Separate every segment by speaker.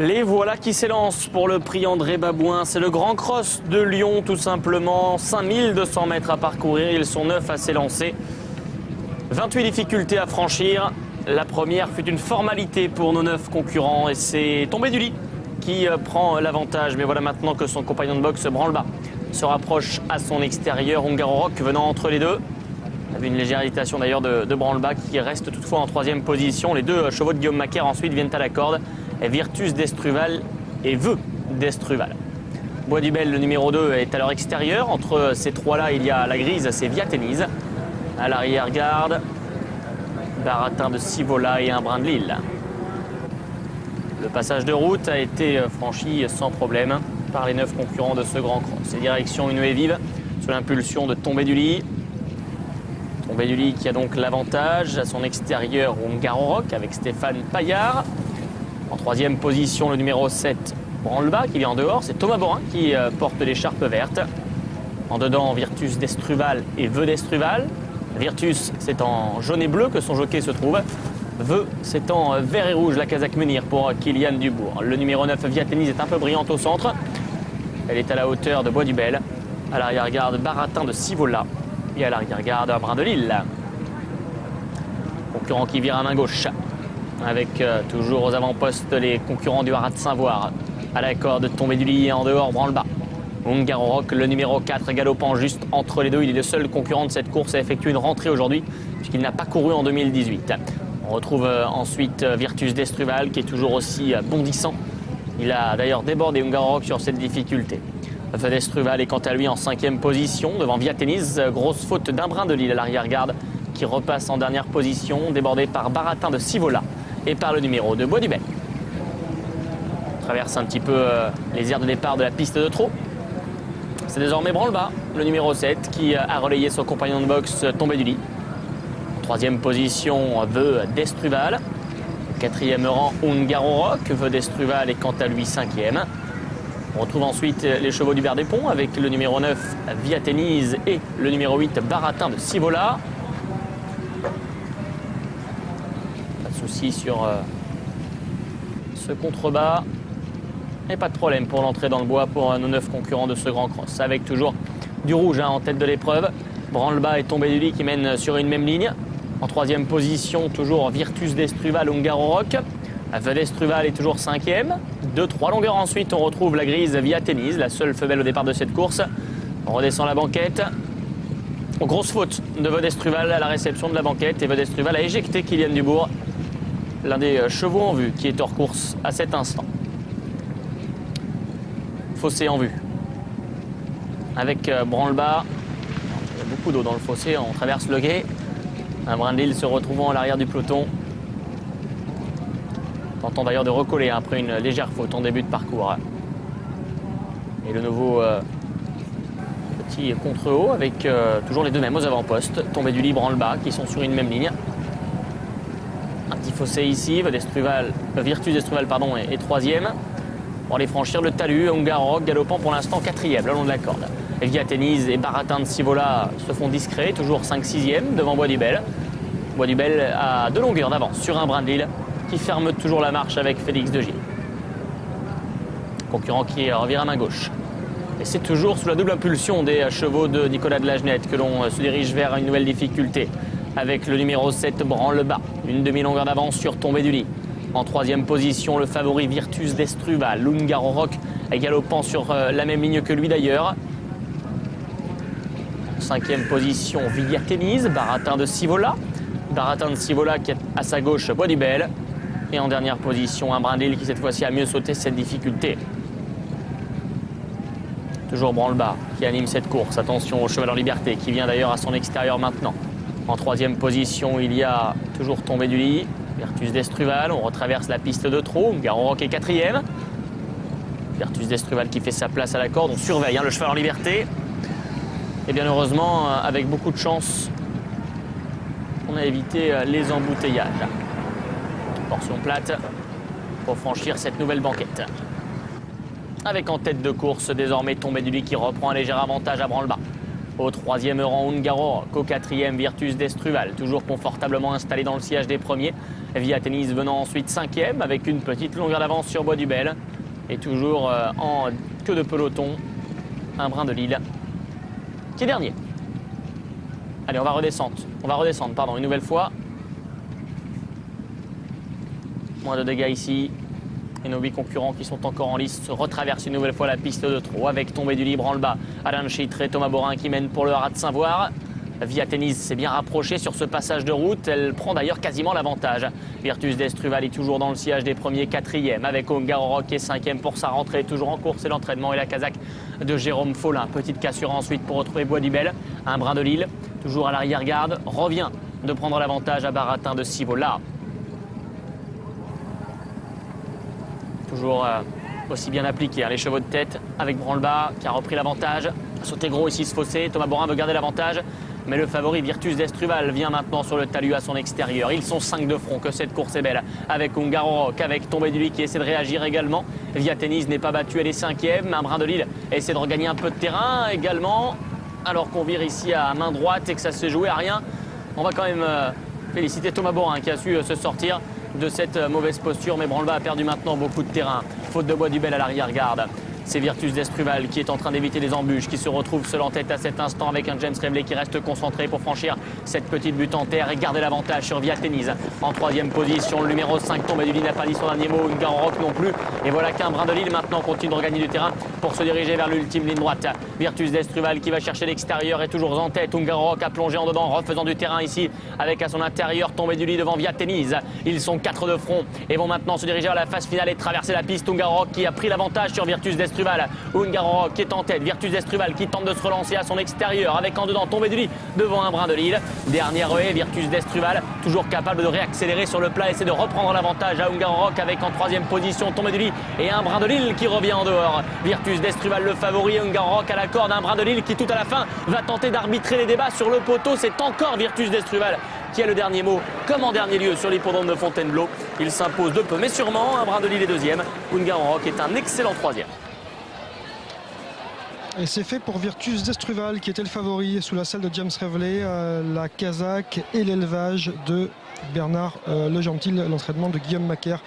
Speaker 1: Les voilà qui s'élancent pour le prix André Babouin. C'est le Grand Cross de Lyon tout simplement. 5200 mètres à parcourir, ils sont 9 à s'élancer. 28 difficultés à franchir. La première fut une formalité pour nos 9 concurrents et c'est Tombé du lit qui prend l'avantage. Mais voilà maintenant que son compagnon de boxe Branle-Bas se rapproche à son extérieur. Ungaro Rock venant entre les deux. Il y avait une légère hésitation d'ailleurs de Branle-Bas qui reste toutefois en 3e position. Les deux chevaux de Guillaume Macaire ensuite viennent à la corde. Virtus d'Estruval et Vœux d'Estruval. Bois du Bel, le numéro 2, est à leur extérieur. Entre ces trois-là, il y a la grise, c'est Viatenise. À l'arrière-garde, Baratin de Sivola et un brin de Lille. Le passage de route a été franchi sans problème par les 9 concurrents de ce Grand Cross. Et direction une haie vive sous l'impulsion de Tombé du lit. Tombé du lit qui a donc l'avantage à son extérieur Ungaro Rock avec Stéphane Paillard. En 3e position, le numéro 7, Branle-Bas, qui vient en dehors. C'est Thomas Borin qui porte l'écharpe verte. En dedans, Virtus d'Estruval et Vœux d'Estruval. Virtus, c'est en jaune et bleu que son jockey se trouve. Vœux, c'est en vert et rouge, la casaque menhir pour Kylian Dubourg. Le numéro 9, Viatenise, est un peu brillante au centre. Elle est à la hauteur de Bois du Bel. À l'arrière-garde, Baratin de Sivola. Et à l'arrière-garde, un brin de Lille. Concurrent qui vire à main gauche. Avec toujours aux avant-postes les concurrents du Haras de Saint-Voir. À la corde, Tombé du lit et en dehors, Branle-Bas. Ungaro Rock, le numéro 4, galopant juste entre les deux. Il est le seul concurrent de cette course à effectuer une rentrée aujourd'hui, puisqu'il n'a pas couru en 2018. On retrouve ensuite Virtus d'Estruval, qui est toujours aussi bondissant. Il a d'ailleurs débordé Ungaro Rock sur cette difficulté. Vœux d'Estruval est quant à lui en 5e position, devant Viatenise. Grosse faute d'un brin de Lille à l'arrière-garde, qui repasse en dernière position, débordé par Baratin de Sivola et par le numéro de Bois du Bel. On traverse un petit peu les aires de départ de la piste de trot. C'est désormais Branle-Bas, le numéro 7, qui a relayé son compagnon de boxe Tombé du lit. En 3e position, Vœux d'Estruval. Au 4e rang, Ungaro Rock. Vœux d'Estruval est quant à lui 5e. On retrouve ensuite les chevaux du Vert des Ponts avec le numéro 9, Viatenise, et le numéro 8, Baratin de Sivola. Souci sur ce contrebas et pas de problème pour l'entrée dans le bois pour nos 9 concurrents de ce Grand Cross, avec toujours du rouge en tête de l'épreuve. Branle-Bas et Tombé du lit qui mènent sur une même ligne. En 3e position, toujours Virtus d'Estruval, Ungaro Rock. Vœux d'Estruval est toujours 5e. 2-3 longueurs ensuite, on retrouve la grise Viatenise, la seule femelle au départ de cette course. On redescend la banquette. Grosse faute de Vœux d'Estruval à la réception de la banquette, et Vœux d'Estruval a éjecté Kylian Dubourg, l'un des chevaux en vue qui est hors course à cet instant. Fossé en vue. Avec Branle-Bas. Il y a beaucoup d'eau dans le fossé, on traverse le gué. Un brin de Lille se retrouvant à l'arrière du peloton. Tentant d'ailleurs de recoller après une légère faute en début de parcours. Et le nouveau petit contre-haut avec toujours les deux mêmes aux avant-postes. Tombé du lit, Branle-Bas qui sont sur une même ligne. Un petit fossé ici, Virtus d'Estruval est 3e. Pour aller franchir le talus, Ungaro Rock galopant pour l'instant 4e le long de la corde. Viatenise et Baratin de Sivola se font discrets, toujours 5-6e devant Bois du Bel. Bois du Bel a 2 longueurs d'avance sur un brin de Lille qui ferme toujours la marche avec Félix de Gilles. Concurrent qui revient à main gauche. Et c'est toujours sous la double impulsion des chevaux de Nicolas de Lagenette que l'on se dirige vers une nouvelle difficulté. Avec le numéro 7, Branle-Bas, une demi-longueur d'avance sur Tombé du lit. En 3e position, le favori Virtus d'Estruval. Ungaro Rock galopant sur la même ligne que lui d'ailleurs. En 5e position, Viatenise, Baratin de Sivola. Baratin de Sivola qui est à sa gauche, Bois du Bel. Et en dernière position, un brin de Lille qui cette fois-ci a mieux sauté cette difficulté. Toujours Branle-Bas qui anime cette course. Attention au cheval en liberté qui vient d'ailleurs à son extérieur maintenant. En 3e position, il y a toujours Tombé du lit. Virtus d'Estruval, on retraverse la piste de trot. Ungaro Rock est 4e. Virtus d'Estruval qui fait sa place à la corde. On surveille le cheval en liberté. Et bien heureusement, avec beaucoup de chance, on a évité les embouteillages. Portion plate pour franchir cette nouvelle banquette. Avec en tête de course désormais Tombé du lit qui reprend un léger avantage à Branle-Bas. Au troisième rang, Ungaro Rock. Au quatrième, Virtus d'Estruval, toujours confortablement installé dans le sillage des premiers. Via Tennis venant ensuite cinquième avec une petite longueur d'avance sur Bois du Bel. Et toujours en queue de peloton, un brin de Lille qui est dernier. Allez, on va redescendre. Une nouvelle fois. Moins de dégâts ici. Et nos 8 concurrents qui sont encore en lice retraversent une nouvelle fois la piste de trop avec tombée du libre en le bas. Alain Chitre et Thomas Borin qui mènent pour le Haras de Saint-Voir. Via Tennis s'est bien rapprochée sur ce passage de route. Elle prend d'ailleurs quasiment l'avantage. Virtus d'Estruval est toujours dans le sillage des premiers, quatrième avec Ungaro Rock qui est cinquième pour sa rentrée. Toujours en course, c'est l'entraînement et la casaque de Jérôme Follin. Petite cassure ensuite pour retrouver Bois du Bel. Un brin de Lille, toujours à l'arrière-garde. Revient de prendre l'avantage à Baratin de Civola. Toujours aussi bien appliqué, les chevaux de tête avec Branle-Bas qui a repris l'avantage. Sauté gros ici ce fossé, Thomas Borin veut garder l'avantage. Mais le favori Virtus d'Estruval vient maintenant sur le talus à son extérieur. Ils sont 5 de front, que cette course est belle. Avec Ungaro Rock, avec Tombé du Lit qui essaie de réagir également. Via Tennis n'est pas battu, elle est cinquième. Un brin de Lille essaie de regagner un peu de terrain également. Alors qu'on vire ici à main droite et que ça se joue à rien. On va quand même féliciter Thomas Borin qui a su se sortir de cette mauvaise posture, mais Branle-Bas a perdu maintenant beaucoup de terrain. Faute de Bois du Bel à l'arrière-garde. C'est Virtus d'Estruval qui est en train d'éviter les embûches, qui se retrouve seul en tête à cet instant avec un James Reveley qui reste concentré pour franchir cette petite butte en terre et garder l'avantage sur Via Tennis. En troisième position, le numéro 5, Tombé du Lit n'a pas dit son dernier mot, Ungaro Rock non plus. Et voilà qu'un brin de Lille maintenant continue de regagner du terrain pour se diriger vers l'ultime ligne droite. Virtus d'Estruval qui va chercher l'extérieur est toujours en tête. Ungaro Rock a plongé en dedans, refaisant du terrain ici avec à son intérieur Tombé du Lit devant Via Tennis. Ils sont 4 de front et vont maintenant se diriger vers la phase finale et traverser la piste. Ungaro Rock qui a pris l'avantage sur Virtus d'Estruval. Ungaro Rock qui est en tête, Virtus d'Estruval qui tente de se relancer à son extérieur avec en dedans Tombé du Lit devant un brin de Lille. Dernière haie, Virtus d'Estruval toujours capable de réaccélérer sur le plat, essaie de reprendre l'avantage à Ungaro Rock avec en troisième position Tombé du Lit et un brin de Lille qui revient en dehors. Virtus d'Estruval le favori, Ungaro Rock à la corde, un brin de Lille qui tout à la fin va tenter d'arbitrer les débats sur le poteau. C'est encore Virtus d'Estruval qui a le dernier mot, comme en dernier lieu sur l'hippodrome de Fontainebleau. Il s'impose de peu mais sûrement, un brin de Lille est deuxième. Ungaro Rock est un excellent troisième.
Speaker 2: Et c'est fait pour Virtus d'Estruval qui était le favori sous la selle de James Reveley, la casaque et l'élevage de Bernard Le Gentil, l'entraînement de Guillaume Macaire.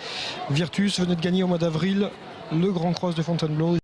Speaker 2: Virtus venait de gagner au mois d'avril le Grand Cross de Fontainebleau.